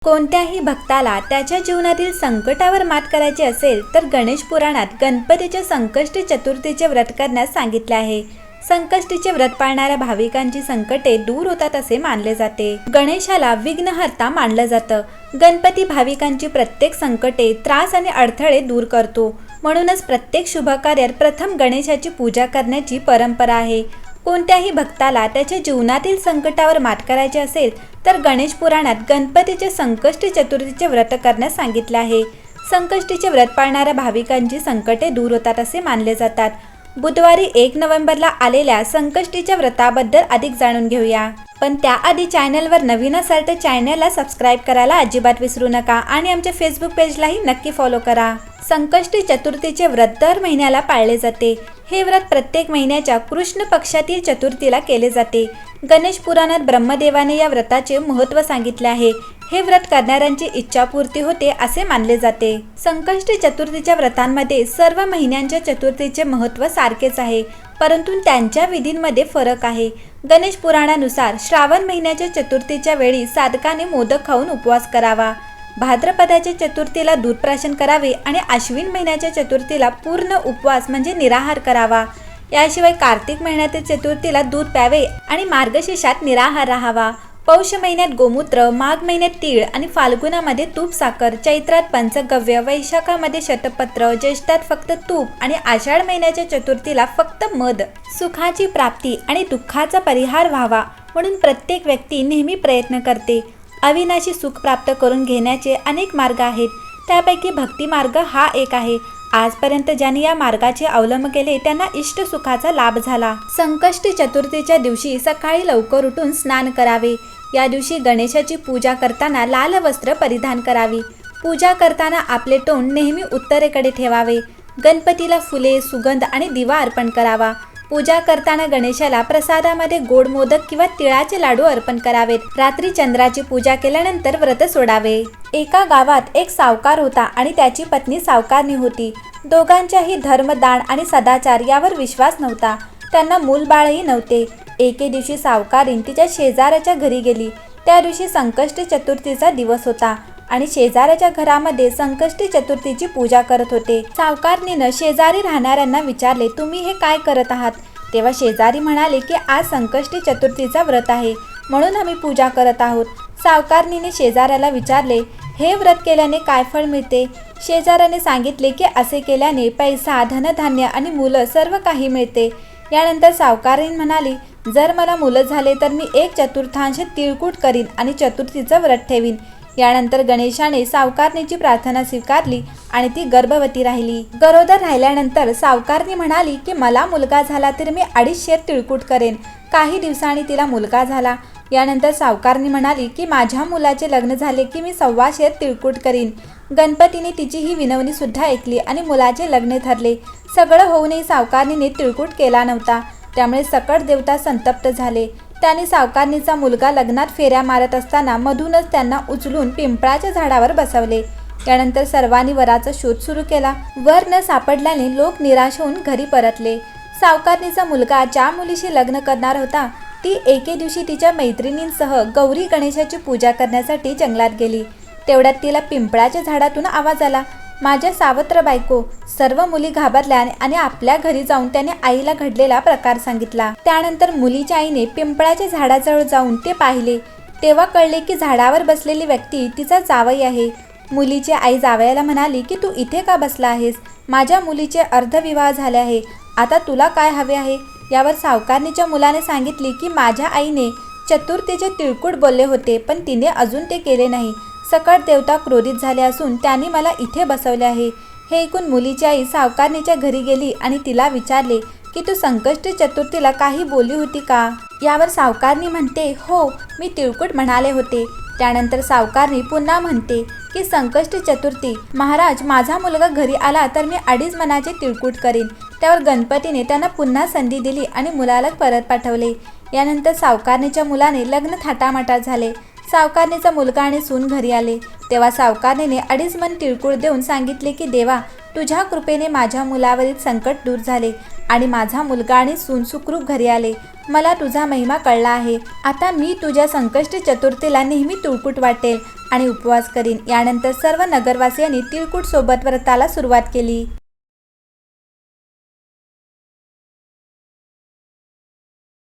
कोणत्याही भक्ताला त्याच्या जीवनातील संकटावर मात करायची असेल तर गणेश पुराणात गणपतीच्या संकष्टी चतुर्थीचे व्रत करण्यास सांगितले आहे। संकष्टीचे व्रत पाळणाऱ्या भाविकांची संकटे दूर होतात असे मानले जाते। गणेशाला विघ्नहर्ता मानलं जातं। गणपती भाविकांची प्रत्येक संकटे, त्रास आणि अडथळे दूर करतो। म्हणूनच प्रत्येक शुभ कार्यात प्रथम गणेशाची पूजा करण्याची परंपरा आहे। कोणत्याही भक्ताला त्याच्या जीवनातील संकटावर मात करायची असेल तर गणेश पुराणात गणपतीचे संकष्टी चतुर्थीचे व्रत करण्यास सांगितले आहे। संकष्टीचे व्रत पाळणाऱ्या भाविकांची संकटे दूर होतात असे मानले जातात। बुधवारी 1 नोव्हेंबरला आलेल्या संकष्टीच्या व्रताबद्दल अधिक जाणून घेऊया। पण त्याआधी चॅनलवर नवीन असाल तर चॅनलला सबस्क्राईब करायला अजिबात विसरू नका आणि आमच्या फेसबुक पेजलाही नक्की फॉलो करा। संकष्टी चतुर्थीचे व्रत दर महिन्याला पाळले जाते। हे व्रत प्रत्येक महिन्याच्या कृष्ण पक्षातील चतुर्थीला केले जाते। गणेश पुराणात ब्रह्मदेवाने या व्रताचे महत्त्व सांगितले आहे। हे व्रत करणाऱ्यांची इच्छापूर्ती होते असे मानले जाते। संकष्टी चतुर्थीच्या व्रतांमध्ये सर्व महिन्यांच्या चतुर्थीचे महत्त्व सारखेच आहे, परंतु त्यांच्या विधींमध्ये फरक आहे। गणेश पुराणानुसार श्रावण महिन्याच्या चतुर्थीच्या वेळी साधकाने मोदक खाऊन उपवास करावा। भाद्रपदाच्या चतुर्थीला दूध प्राशन करावे आणि आश्विन महिन्याच्या चतुर्थीला पूर्ण उपवास म्हणजे निराहार करावा। याशिवाय कार्तिक महिन्यातील चतुर्थीला दूध प्यावे आणि मार्गशीर्षात निराहार राहावा। पौष महिन्यात गोमूत्र, माघ महिन्यात तीळ आणि फाल्गुनामध्ये तूप साखर, चैत्रात पंचगव्य, वैशाखामध्ये शतपत्र, ज्येष्ठात फक्त तूप आणि आषाढ महिन्याच्या चतुर्थीला फक्त मध। सुखाची प्राप्ती आणि दुःखाचा परिहार व्हावा म्हणून प्रत्येक व्यक्ती नेहमी प्रयत्न करते। अविनाशी सुख प्राप्त करून घेण्याचे अनेक मार्ग आहेत, त्यापैकी भक्ती मार्ग हा एक आहे। आजपर्यंत ज्यांनी या मार्गाचे अवलंब केले त्यांना इष्ट सुखाचा लाभ झाला। संकष्टी चतुर्थीच्या दिवशी सकाळी लवकर उठून स्नान करावे। या दिवशी गणेशाची पूजा करताना लाल वस्त्र परिधान करावी। पूजा करताना आपले तोंड नेहमी उत्तरेकडे ठेवावे। गणपतीला फुले, सुगंध आणि दिवा अर्पण करावा। पूजा करताना गणेशाला प्रसादामध्ये गोड मोदक किंवा तिळाचे लाडू अर्पण करावेत। रात्री चंद्राची पूजा केल्यानंतर व्रत सोडावे। एका गावात एक सावकार होता आणि त्याची पत्नी सावकारणी होती। दोघांच्याही धर्म, दान आणि सदाचार यावर विश्वास नव्हता। त्यांना मूलबाळही नव्हते। एके दिवशी सावकारीण तिच्या शेजाऱ्याच्या घरी गेली। त्या दिवशी संकष्टी चतुर्थीचा दिवस होता आणि शेजाऱ्याच्या घरामध्ये संकष्टी चतुर्थीची पूजा करत होते। सावकारणीनं शेजारी राहणाऱ्यांना विचारले, तुम्ही हे काय करत आहात? तेव्हा शेजारी म्हणाले की आज संकष्टी चतुर्थीचा व्रत आहे म्हणून आम्ही पूजा करत आहोत। सावकारणीने शेजाऱ्याला विचारले, हे व्रत केल्याने काय फळ मिळते? शेजाऱ्याने सांगितले की असे केल्याने पैसा, धनधान्य आणि मुलं सर्व काही मिळते। यानंतर सावकारीण म्हणाली, जर मला मुलं झाले तर मी 1/4 तिळकूट करीन आणि चतुर्थीचं व्रत ठेवीन। यानंतर गणेशाने सावकारणीची प्रार्थना स्वीकारली आणि ती गर्भवती राहिली। गरोदर राहिल्यानंतर सावकारणी म्हणाली की मला मुलगा झाला तर मी 2.5 तिळकूट करेन। काही दिवसांनी तिला मुलगा झाला। यानंतर सावकारणी म्हणाली की माझ्या मुलाचे लग्न झाले की मी 1.25 तिळकूट करीन। गणपतीने तिची ही विनवणी सुद्धा ऐकली आणि मुलाचे लग्न ठरले। सगळं होऊनही सावकारणीने तिळकूट केला नव्हता, त्यामुळे सकट देवता संतप्त झाले। त्यांनी सावकारणीचा मुलगा लग्नात फेऱ्या मारत असताना मधूनच त्यांना उचलून पिंपळाच्या झाडावर बसवले। यानंतर सर्वांनी वराचा शोध सुरू केला। वर न सापडल्याने लोक निराश होऊन घरी परतले। सावकारणीचा मुलगा ज्या मुलीशी लग्न करणार होता ती एके दिवशी तिच्या मैत्रिणींसह गौरी गणेशाची पूजा करण्यासाठी जंगलात गेली। तेवढ्यात तिला पिंपळाच्या झाडातून आवाज आला, माझ्या सावत्र बायको। सर्व मुली घाबरल्या आणि आपल्या घरी जाऊन त्याने आईला घडलेला प्रकार सांगितला। त्यानंतर मुलीच्या आईने पिंपळाच्या झाडाजवळ जाऊन ते पाहिले। तेव्हा कळले की झाडावर बसलेली व्यक्ती तिचा जावई आहे। मुलीची आई जावयाला म्हणाली की तू इथे का बसला आहेस? माझ्या मुलीचे अर्धविवाह झाले आहे, आता तुला काय हवे आहे? यावर सावकारणीच्या मुलाने सांगितले की माझ्या आईने चतुर्थीचे तिळकूट बोलले होते पण तिने अजून ते केले नाही। सकट देवता क्रोधित झाले असून त्यांनी मला इथे बसवले आहे। हे ऐकून मुलीची आई सावकारणीच्या घरी गेली आणि तिला विचारले की तू संकष्टी चतुर्थीला काही बोलली होती का? यावर सावकारणी म्हणते, हो, मी तिळकूट म्हणाले होते। त्यानंतर सावकारणी पुन्हा म्हणते की संकष्टी चतुर्थी, महाराज माझा मुलगा घरी आला तर मी 2.5 मणाचे तिळकूट करीन। त्यावर गणपतीने त्यांना पुन्हा संधी दिली आणि मुलाला परत पाठवले। यानंतर सावकारणीच्या मुलाने लग्न थाटामाटात झाले। सावकारणीचा मुलगा आणि सून घरी आले तेव्हा सावकारणीने 2.5 मन तिळकूळ देऊन सांगितले की देवा, तुझ्या कृपेने माझ्या मुलावरील संकट दूर झाले आणि माझा मुलगा आणि सून सुखरूप घरी आले। मला तुझा महिमा कळला आहे। आता मी तुझ्या संकष्टी चतुर्थीला नेहमी तिळकूट वाटेल आणि उपवास करीन. यानंतर सर्व नगरवासियांनी तिळकूट सोबत व्रताला सुरुवात केली.